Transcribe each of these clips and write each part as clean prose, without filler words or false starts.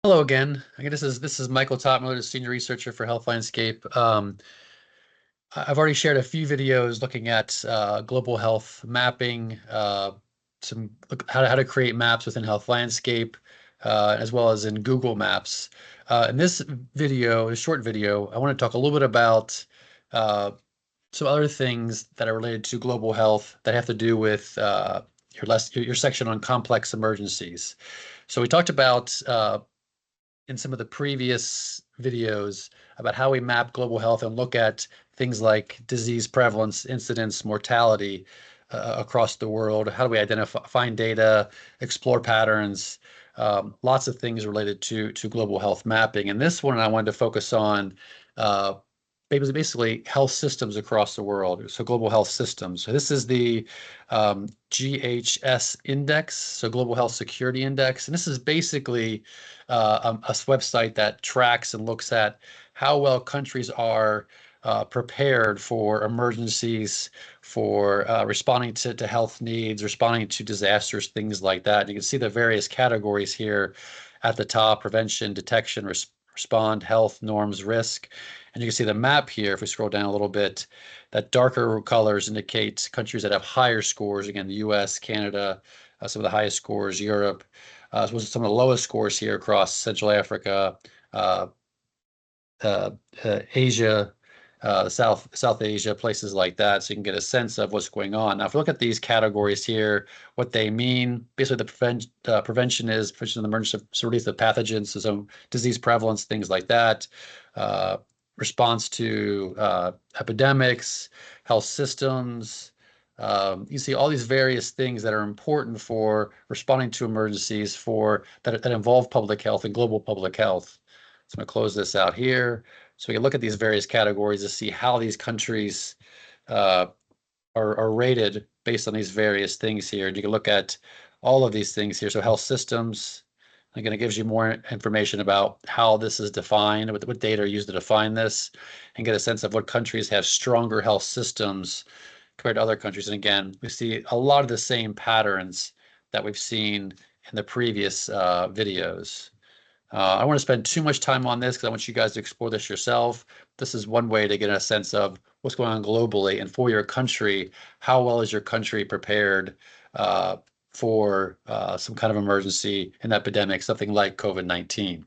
Hello again. Again, this is Michael Topmiller, the senior researcher for HealthLandscape. I've already shared a few videos looking at global health mapping, some how to create maps within HealthLandscape, as well as in Google Maps. In this video, a short video, I want to talk a little bit about uh, some other things that are related to global health that have to do with your section on complex emergencies. So we talked about in some of the previous videos about how we map global health and look at things like disease prevalence, incidence, mortality across the world. How do we identify, find data, explore patterns, lots of things related to global health mapping. And this one I wanted to focus on uh, basically health systems across the world. So global health systems. So this is the GHS index, so Global Health Security Index. And this is basically a website that tracks and looks at how well countries are prepared for emergencies, for responding to health needs, responding to disasters, things like that. And you can see the various categories here at the top: prevention, detection, respond, health, norms, risk. And you can see the map here, if we scroll down a little bit, that darker colors indicate countries that have higher scores. Again, the US, Canada, some of the highest scores, Europe, as well as some of the lowest scores here across Central Africa, uh, uh, Asia, South Asia, places like that, so you can get a sense of what's going on. Now, if we look at these categories here, what they mean, basically the prevention is prevention of the emergence of release of pathogens, so some disease prevalence, things like that. Uh, Response to epidemics, health systems. You see all these various things that are important for responding to emergencies for that involve public health and global public health. So I'm going to close this out here. So we can look at these various categories to see how these countries uh, are rated based on these various things here. And you can look at all of these things here. So health systems, again, it gives you more information about how this is defined, what data are used to define this, and get a sense of what countries have stronger health systems compared to other countries. And again, we see a lot of the same patterns that we've seen in the previous videos. I don't want to spend too much time on this because I want you guys to explore this yourself. This is one way to get a sense of what's going on globally and for your country. How well is your country prepared uh, for some kind of emergency, an epidemic, something like COVID-19?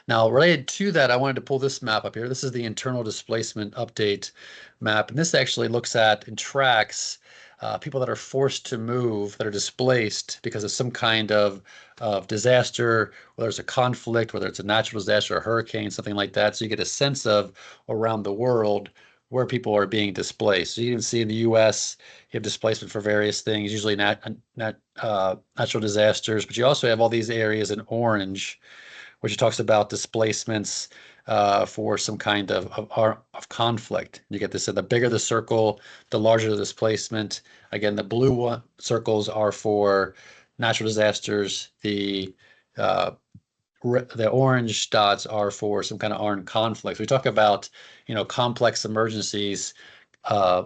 Now, related to that, I wanted to pull this map up here. This is the internal displacement update map, and this actually looks at and tracks people that are forced to move, that are displaced because of some kind of disaster, whether it's a conflict, whether it's a natural disaster, a hurricane, something like that. So you get a sense of around the world where people are being displaced. So you can see in the U.S., you have displacement for various things, usually natural disasters, but you also have all these areas in orange which talks about displacements for some kind of conflict. You get this, the bigger the circle, the larger the displacement. Again, the blue circles are for natural disasters. Uh, the orange dots are for some kind of armed conflicts. We talk about, complex emergencies. Uh,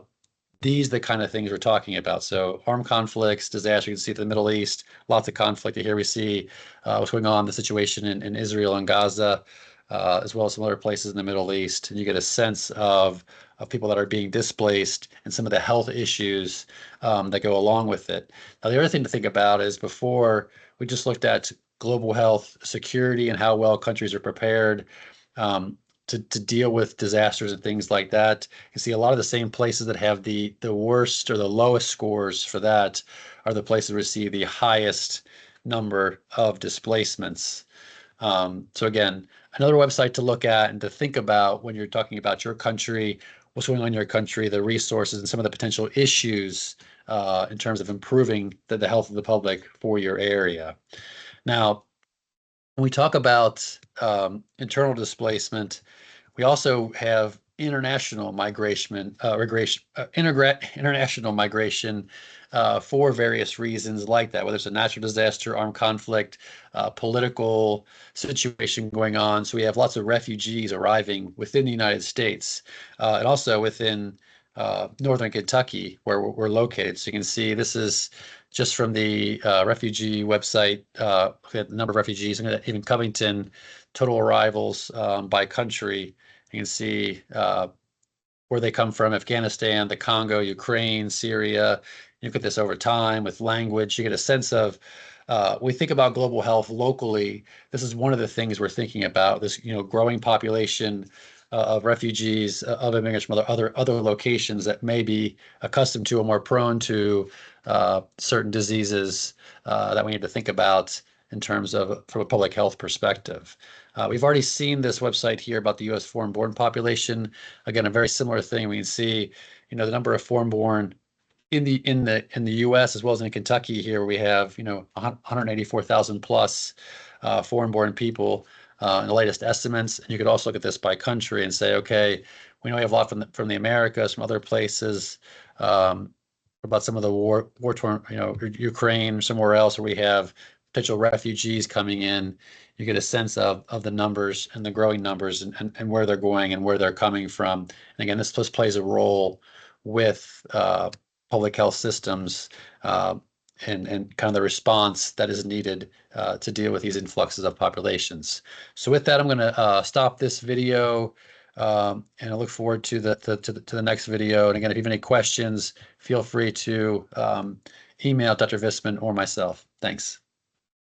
these are the kind of things we're talking about. So armed conflicts, disaster, you can see the Middle East, lots of conflict. Here we see what's going on, the situation in Israel and Gaza, as well as some other places in the Middle East. And you get a sense of people that are being displaced and some of the health issues that go along with it. Now, the other thing to think about is before we just looked at global health security and how well countries are prepared. Um, to deal with disasters and things like that. You see a lot of the same places that have the worst or the lowest scores for that are the places that receive the highest number of displacements. So again, another website to look at and to think about when you're talking about your country, what's going on in your country, the resources and some of the potential issues in terms of improving the health of the public for your area. Now, when we talk about internal displacement, we also have international migration for various reasons like that, whether it's a natural disaster, armed conflict, political situation going on. So we have lots of refugees arriving within the United States and also within northern Kentucky, where we're located. So you can see this is just from the refugee website, we had the number of refugees, and even Covington, total arrivals by country. You can see where they come from: Afghanistan, the Congo, Ukraine, Syria. You look at this over time with language, you get a sense of, we think about global health locally. This is one of the things we're thinking about, this, growing population of refugees, of immigrants from other locations that may be accustomed to or more prone to certain diseases that we need to think about in terms of from a public health perspective. We've already seen this website here about the U.S. foreign-born population. Again, a very similar thing. We can see, the number of foreign-born in the U.S. as well as in Kentucky. Here we have 184,000 plus foreign-born people in the latest estimates. And you could also look at this by country and say, okay, we know we have a lot from the Americas, from other places. About some of the war-torn, Ukraine, somewhere else where we have potential refugees coming in. You get a sense of the numbers and the growing numbers and where they're going and where they're coming from. And again, this plays a role with public health systems and kind of the response that is needed to deal with these influxes of populations. So with that, I'm going to stop this video. And I look forward to the next video. And again, if you have any questions, feel free to email Dr. Visman or myself. Thanks.